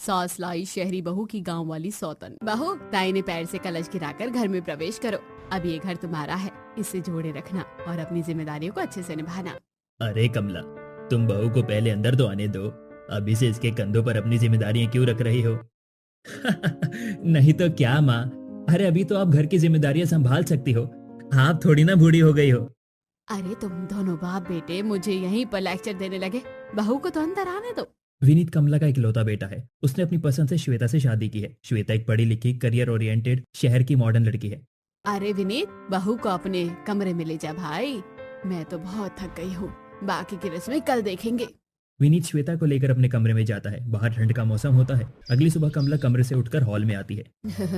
सास लाई शहरी बहू की गांव वाली सौतन। बहू, दाहिने पैर से कलश गिराकर घर में प्रवेश करो। अब ये घर तुम्हारा है, इसे जोड़े रखना और अपनी जिम्मेदारियों को अच्छे से निभाना। अरे कमला, तुम बहू को पहले अंदर तो आने दो। अभी से इसके कंधों पर अपनी जिम्मेदारियां क्यों रख रही हो? नहीं तो क्या माँ, अरे अभी तो आप घर की जिम्मेदारियां संभाल सकती हो। आप थोड़ी ना बूढ़ी हो गई हो। अरे तुम दोनों बाप बेटे मुझे यहीं पर लेक्चर देने लगे। बहू को तो अंदर आने दो। विनीत कमला का इकलौता बेटा है। उसने अपनी पसंद से श्वेता से शादी की है। श्वेता एक पढ़ी लिखी, करियर ओरिएंटेड, शहर की मॉडर्न लड़की है। अरे विनीत, बहू को अपने कमरे में ले जा भाई। मैं तो बहुत थक गई हूँ, बाकी की रस्में कल देखेंगे। विनीत श्वेता को लेकर अपने कमरे में जाता है। बाहर ठंड का मौसम होता है। अगली सुबह कमला कमरे से उठकर हॉल में आती है।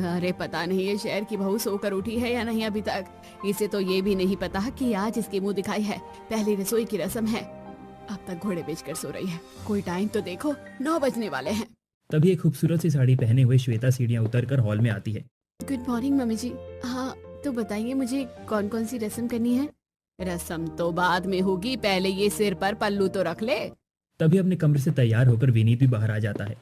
अरे पता नहीं ये शहर की बहू सोकर उठी है या नहीं अभी तक। इसे तो ये भी नहीं पता कि आज इसकी मुंह दिखाई है, पहली रसोई की रस्म है। अब तक घोड़े बेचकर सो रही है। कोई टाइम तो देखो, 9 बजने वाले हैं। तभी एक खूबसूरत सी साड़ी पहने हुए श्वेता सीढ़ियां उतरकर हॉल में आती है। गुड मॉर्निंग मम्मी जी। हाँ तो बताइए मुझे कौन कौन सी रस्म करनी है? रस्म तो बाद में होगी, पहले ये सिर पर पल्लू तो रख ले। तभी अपने कमरे से तैयार होकर विनीत भी बाहर आ जाता है।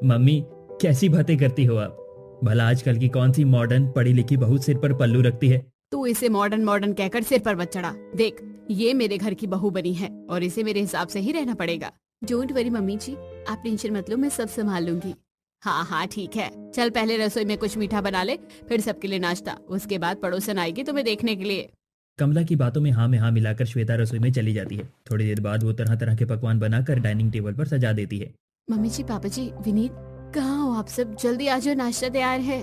मम्मी, कैसी बातें करती हो आप? भला आजकल की कौन सी मॉडर्न पढ़ी लिखी बहू सिर पर पल्लू रखती है? तू इसे मॉडर्न मॉडर्न कहकर सिर पर मत चढ़ा। देख, ये मेरे घर की बहू बनी है और इसे मेरे हिसाब से ही रहना पड़ेगा। डोंट वरी मम्मी जी, आप टेंशन मत लो, मैं सब संभाल लूंगी। हाँ हाँ ठीक है, चल पहले रसोई में कुछ मीठा बना ले, फिर सबके लिए नाश्ता, उसके बाद पड़ोसन आएगी तुम्हें देखने के लिए। कमला की बातों में हाँ मिलाकर श्वेता रसोई में चली जाती है। थोड़ी देर बाद वो तरह तरह के पकवान बनाकर डाइनिंग टेबल पर सजा देती है। मम्मी जी, पापा जी, विनीत, कहाँ हो आप सब? जल्दी आ जाओ, नाश्ता तैयार है।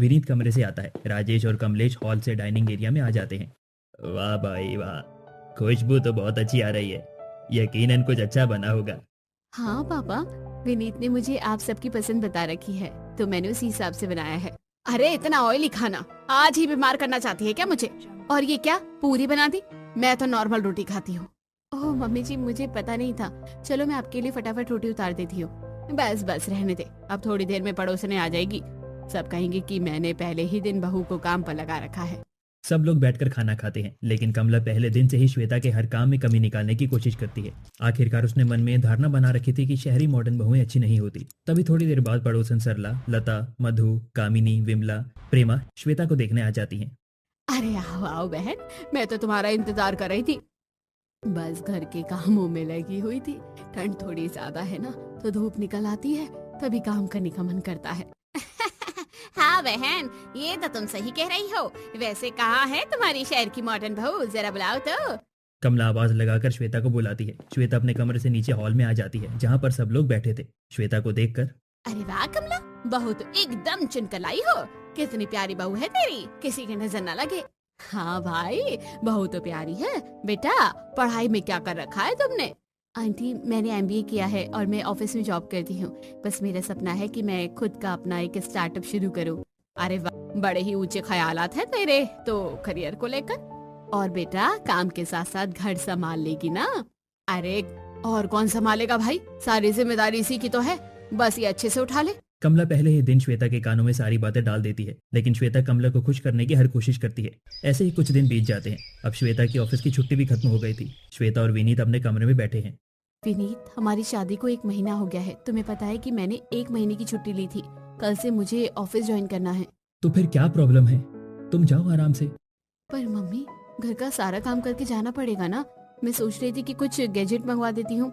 विनीत कमरे से आता है। राजेश और कमलेश हॉल से डाइनिंग एरिया में आ जाते हैं। वाह भाई वाह, खुशबू तो बहुत अच्छी आ रही है। यकीनन कुछ अच्छा बना होगा। हाँ पापा, विनीत ने मुझे आप सबकी पसंद बता रखी है तो मैंने उसी हिसाब से बनाया है। अरे इतना ऑयली खाना आज ही बीमार करना चाहती है क्या मुझे? और ये क्या, पूरी बना दी? मैं तो नॉर्मल रोटी खाती हूँ। ओह मम्मी जी, मुझे पता नहीं था। चलो मैं आपके लिए फटाफट रोटी उतार देती हूँ। बस बस रहने दे, अब थोड़ी देर में पड़ोसने आ जाएगी। सब कहेंगे कि मैंने पहले ही दिन बहू को काम पर लगा रखा है। सब लोग बैठकर खाना खाते हैं, लेकिन कमला पहले दिन से ही श्वेता के हर काम में कमी निकालने की कोशिश करती है। आखिरकार उसने मन में धारणा बना रखी थी कि शहरी मॉडर्न बहुएं अच्छी नहीं होती। तभी थोड़ी देर बाद पड़ोसन सरला, लता, मधु, कामिनी, विमला, प्रेमा श्वेता को देखने आ जाती हैं। अरे आओ आओ बहन, मैं तो तुम्हारा इंतजार कर रही थी। बस घर के कामों में लगी हुई थी। ठंड थोड़ी ज्यादा है ना, तो धूप निकल आती है, तभी काम करने का मन करता है। हाँ बहन, ये तो तुम सही कह रही हो। वैसे कहाँ है तुम्हारी शहर की मॉडर्न बहू, जरा बुलाओ तो। कमला आवाज लगाकर श्वेता को बुलाती है। श्वेता अपने कमरे से नीचे हॉल में आ जाती है, जहाँ पर सब लोग बैठे थे। श्वेता को देखकर, अरे वाह कमला, बहू तो एकदम चुनकर लाई हो। कितनी प्यारी बहू है तेरी, किसी की नजर न लगे। हाँ भाई, बहू तो प्यारी है। बेटा, पढ़ाई में क्या कर रखा है तुमने? आंटी, मैंने एमबीए किया है और मैं ऑफिस में जॉब करती हूँ। बस मेरा सपना है कि मैं खुद का अपना एक स्टार्टअप शुरू करूँ। अरे वाह, बड़े ही ऊंचे ख्यालात हैं तेरे तो करियर को लेकर। और बेटा, काम के साथ साथ घर संभाल लेगी ना? अरे और कौन संभालेगा भाई, सारी जिम्मेदारी इसी की तो है, बस ये अच्छे से उठा ले। कमला पहले ही दिन श्वेता के कानों में सारी बातें डाल देती है, लेकिन श्वेता कमला को खुश करने की हर कोशिश करती है। ऐसे ही कुछ दिन बीत जाते हैं। अब श्वेता की ऑफिस की छुट्टी भी खत्म हो गई थी। श्वेता और विनीत अपने कमरे में बैठे हैं। विनीत, हमारी शादी को 1 महीना हो गया है। तुम्हें पता है कि मैंने 1 महीने की छुट्टी ली थी। कल से मुझे ऑफिस ज्वाइन करना है। तो फिर क्या प्रॉब्लम है, तुम जाओ आराम से। पर मम्मी, घर का सारा काम करके जाना पड़ेगा ना। मैं सोच रही थी कि कुछ गैजेट मंगवा देती हूँ।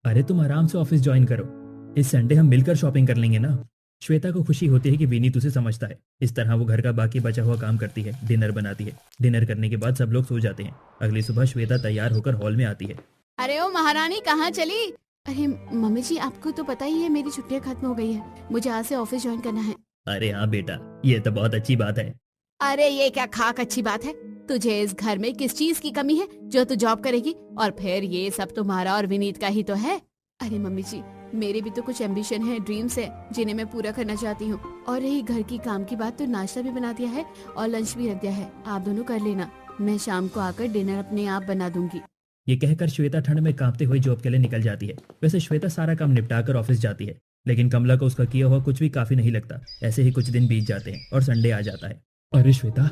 अरे तुम आराम से ऑफिस ज्वाइन करो, इस संडे हम मिलकर शॉपिंग कर लेंगे ना। श्वेता को खुशी होती है कि विनीत उसे समझता है। इस तरह वो घर का बाकी बचा हुआ काम करती है, डिनर बनाती है। डिनर करने के बाद सब लोग सो जाते हैं। अगली सुबह श्वेता तैयार होकर हॉल में आती है। अरे ओ महारानी, कहाँ चली? अरे मम्मी जी, आपको तो पता ही है मेरी छुट्टियाँ खत्म हो गई है। मुझे आज से ऑफिस ज्वाइन करना है। अरे हाँ बेटा, ये तो बहुत अच्छी बात है। अरे ये क्या खाक अच्छी बात है? तुझे इस घर में किस चीज की कमी है जो तू जॉब करेगी? और फिर ये सब तुम्हारा और विनीत का ही तो है। अरे मम्मी जी, मेरे भी तो कुछ एम्बिशन है, ड्रीम्स है, जिन्हें मैं पूरा करना चाहती हूँ। और रही घर की काम की बात, तो नाश्ता भी बना दिया है और लंच भी रख दिया है। आप दोनों कर लेना, मैं शाम को आकर डिनर अपने आप बना दूंगी। ये कहकर श्वेता ठंड में कांपते हुए जॉब के लिए निकल जाती है। वैसे श्वेता सारा काम निपटाकर ऑफिस जाती है, लेकिन कमला को उसका किया हुआ कुछ भी काफी नहीं लगता। ऐसे ही कुछ दिन बीत जाते हैं और संडे आ जाता है। अरे श्वेता,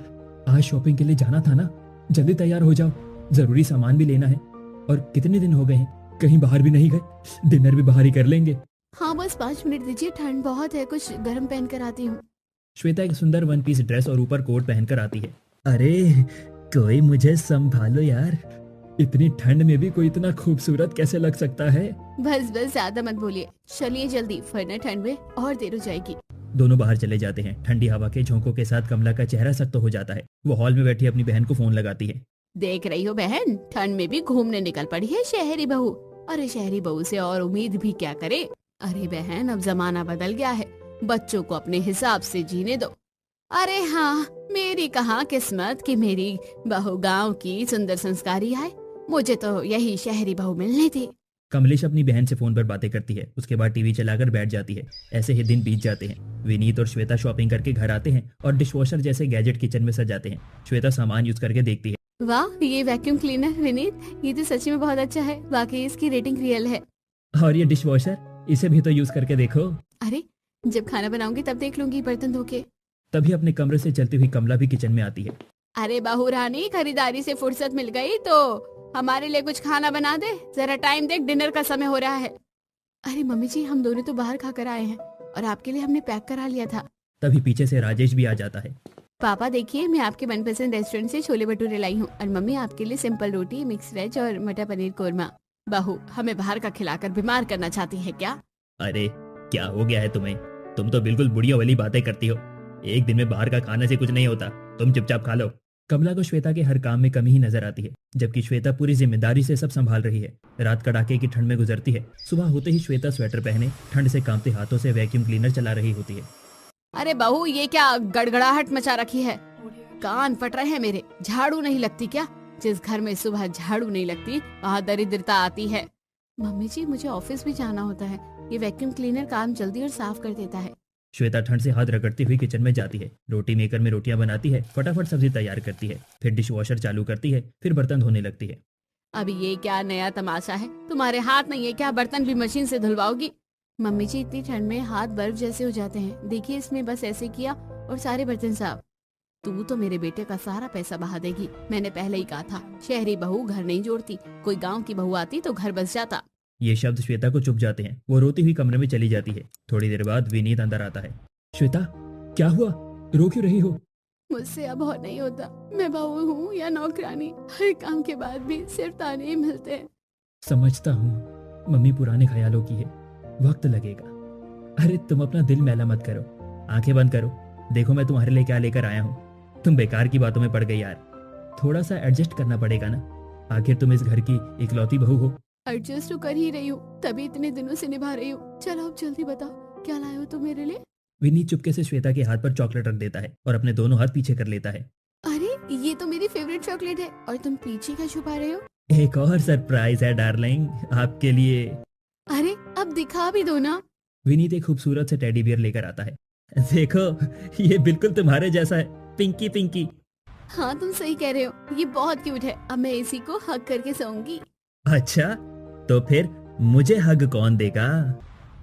आज शॉपिंग के लिए जाना था ना, जल्दी तैयार हो जाओ, जरूरी सामान भी लेना है। और कितने दिन हो गए हैं, कहीं बाहर भी नहीं गए, डिनर भी बाहर ही कर लेंगे। हाँ बस 5 मिनट दीजिए, ठंड बहुत है, कुछ गर्म पहन कर आती हूँ। श्वेता एक सुंदर वन पीस ड्रेस और ऊपर कोट पहनकर आती है। अरे कोई मुझे संभालो यार, इतनी ठंड में भी कोई इतना खूबसूरत कैसे लग सकता है। बस बस ज्यादा मत बोलिए, चलिए जल्दी, वरना ठंड में और देर हो जाएगी। दोनों बाहर चले जाते हैं। ठंडी हवा के झोंकों के साथ कमला का चेहरा सख्त हो जाता है। वो हॉल में बैठी अपनी बहन को फोन लगाती है। देख रही हो बहन, ठंड में भी घूमने निकल पड़ी है शहरी बहू। अरे शहरी बहू से और उम्मीद भी क्या करे। अरे बहन, अब जमाना बदल गया है, बच्चों को अपने हिसाब से जीने दो। अरे हाँ, मेरी कहाँ किस्मत कि मेरी बहू गांव की सुंदर संस्कारी आए। मुझे तो यही शहरी बहू मिलनी थी। कमलेश अपनी बहन से फोन पर बातें करती है। उसके बाद टीवी चलाकर बैठ जाती है। ऐसे ही दिन बीत जाते हैं। विनीत और श्वेता शॉपिंग करके घर आते हैं और डिशवॉशर जैसे गैजेट किचन में सजाते हैं। श्वेता सामान यूज करके देखती है। वाह, ये वैक्यूम क्लीनर विनीत, ये तो सच में बहुत अच्छा है, वाकई इसकी रेटिंग रियल है। और ये डिशवॉशर, इसे भी तो यूज करके देखो। अरे जब खाना बनाऊंगी तब देख लूंगी बर्तन धो के। तभी अपने कमरे से चलती हुई कमला भी किचन में आती है। अरे बहू रानी, खरीदारी से फुर्सत मिल गई तो हमारे लिए कुछ खाना बना दे। जरा टाइम देख, डिनर का समय हो रहा है। अरे मम्मी जी, हम दोनों तो बाहर खाकर आए हैं और आपके लिए हमने पैक करा लिया था। तभी पीछे से राजेश भी आ जाता है। पापा देखिए, मैं आपके मनपसंद रेस्टोरेंट से छोले भटूरे लाई हूँ और मम्मी आपके लिए सिंपल रोटी, मिक्स वेज और मटर पनीर कोरमा। बहू हमें बाहर का खिलाकर बीमार करना चाहती है क्या? अरे क्या हो गया है तुम्हें? तुम तो बिल्कुल बुढ़िया वाली बातें करती हो। एक दिन में बाहर का खाने से कुछ नहीं होता, तुम चुपचाप खा लो। कमला को श्वेता के हर काम में कमी ही नजर आती है, जबकि श्वेता पूरी जिम्मेदारी से सब संभाल रही है। रात कड़ाके की ठंड में गुजरती है। सुबह होते ही श्वेता स्वेटर पहने ठंड से कांपते हाथों से वैक्यूम क्लीनर चला रही होती है। अरे बहू, ये क्या गड़गड़ाहट मचा रखी है? कान फट रहे हैं मेरे। झाड़ू नहीं लगती क्या? जिस घर में सुबह झाड़ू नहीं लगती वहाँ दरिद्रता आती है। मम्मी जी, मुझे ऑफिस भी जाना होता है, ये वैक्यूम क्लीनर काम जल्दी और साफ कर देता है। श्वेता ठंड से हाथ रगड़ती हुई किचन में जाती है। रोटी मेकर में रोटियां बनाती है, फटाफट सब्जी तैयार करती है, फिर डिश वॉशर चालू करती है, फिर बर्तन धोने लगती है। अभी ये क्या नया तमाशा है? तुम्हारे हाथ नहीं है क्या? बर्तन भी मशीन से धुलवाओगी? मम्मी जी, इतनी ठंड में हाथ बर्फ जैसे हो जाते हैं। देखिए, इसमें बस ऐसे किया और सारे बर्तन साफ। तू तो मेरे बेटे का सारा पैसा बहा देगी। मैंने पहले ही कहा था, शहरी बहू घर नहीं जोड़ती, कोई गांव की बहू आती तो घर बस जाता। ये शब्द श्वेता को चुभ जाते हैं। वो रोती हुई कमरे में चली जाती है। थोड़ी देर बाद विनीत अंदर आता है। श्वेता, क्या हुआ? रो क्यों रही हो? मुझसे अब और नहीं होता। मैं बहू हूँ या नौकरानी, हर काम के बाद भी सिर्फ ताने ही मिलते हैं। समझता हूँ, मम्मी पुराने ख्यालों की है, वक्त लगेगा। अरे तुम अपना दिल मैला मत करो, आंखें बंद करो, देखो मैं तुम्हारे लिए क्या लेकर आया हूँ। तुम बेकार की बातों में पड़ गई यार, थोड़ा सा एडजस्ट करना पड़ेगा ना, आखिर तुम इस घर की इकलौती बहू हो। एडजस्ट तो कर ही रही हूँ, तभी इतने दिनों से निभा रही हूँ। चलो अब जल्दी बताओ, क्या लाए हो तुम मेरे लिए? विनीत चुपके से श्वेता के हाथ पर चॉकलेट रख देता है और अपने दोनों हाथ पीछे कर लेता है। अरे ये तो मेरी फेवरेट चॉकलेट है और तुम पीछे क्या छुपा रहे हो? एक और सरप्राइज है डार्लिंग, आपके लिए। अरे अब दिखा भी दो ना। विनीत एक खूबसूरत से टेडी बियर लेकर आता है। देखो, ये बिल्कुल तुम्हारे जैसा है, पिंकी पिंकी। हाँ तुम सही कह रहे हो, ये बहुत क्यूट है। अब मैं इसी को हग करके सोऊंगी। अच्छा, तो फिर मुझे हग कौन देगा?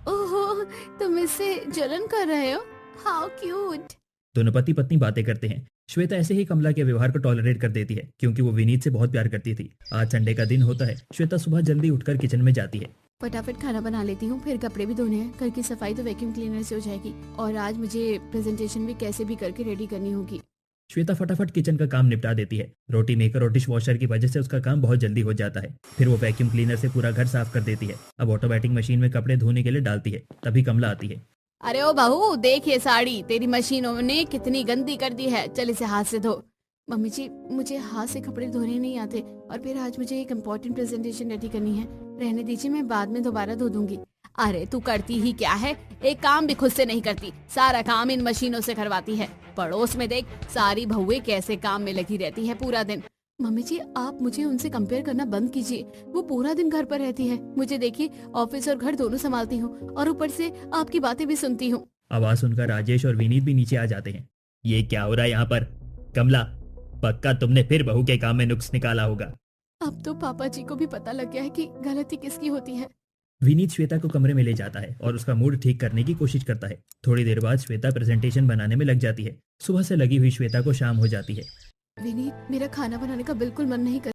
ओहो, तुम इससे जलन कर रहे हो? How cute. दोनों पति पत्नी बातें करते हैं। श्वेता ऐसे ही कमला के व्यवहार को टॉलरेट कर देती है, क्योंकि वो विनीत से बहुत प्यार करती थी। आज संडे का दिन होता है। श्वेता सुबह जल्दी उठकर किचन में जाती है। फटाफट खाना बना लेती हूँ, फिर कपड़े भी धोने हैं। घर की सफाई तो वैक्यूम क्लीनर से हो जाएगी और आज मुझे प्रेजेंटेशन भी कैसे भी करके रेडी करनी होगी। श्वेता फटाफट किचन का काम निपटा देती है। रोटी मेकर और डिश वॉशर की वजह से उसका काम बहुत जल्दी हो जाता है। फिर वो वैक्यूम क्लीनर से पूरा घर साफ कर देती है। अब ऑटोमेटिक मशीन में कपड़े धोने के लिए डालती है। तभी कमला आती है। अरे ओ बहू, देख ये साड़ी तेरी मशीनों ने कितनी गंदी कर दी है, चल इसे हाथ से धो। मम्मी जी, मुझे हाथ से कपड़े धोने नहीं आते और फिर आज मुझे एक इम्पोर्टेंट प्रेजेंटेशन रेडी करनी है। रहने दीजिए, मैं बाद में दोबारा धो दूंगी। अरे तू करती ही क्या है, एक काम भी खुद से नहीं करती, सारा काम इन मशीनों से करवाती है। पड़ोस में देख, सारी बहुएं कैसे काम में लगी रहती है पूरा दिन। मम्मी जी, आप मुझे उनसे कंपेयर करना बंद कीजिए। वो पूरा दिन घर पर रहती है, मुझे देखिए ऑफिस और घर दोनों संभालती हूँ और ऊपर से आपकी बातें भी सुनती हूँ। आवाज सुनकर राजेश और विनीत भी नीचे आ जाते हैं। ये क्या हो रहा है यहाँ पर? कमला, पक्का तुमने फिर बहू के काम में नुक्स निकाला होगा। अब तो पापा जी को भी पता लग गया है कि गलती किसकी होती है। विनीत श्वेता को कमरे में ले जाता है और उसका मूड ठीक करने की कोशिश करता है। थोड़ी देर बाद श्वेता प्रेजेंटेशन बनाने में लग जाती है। सुबह से लगी हुई श्वेता को शाम हो जाती है। विनीत, मेरा खाना बनाने का बिल्कुल मन नहीं कर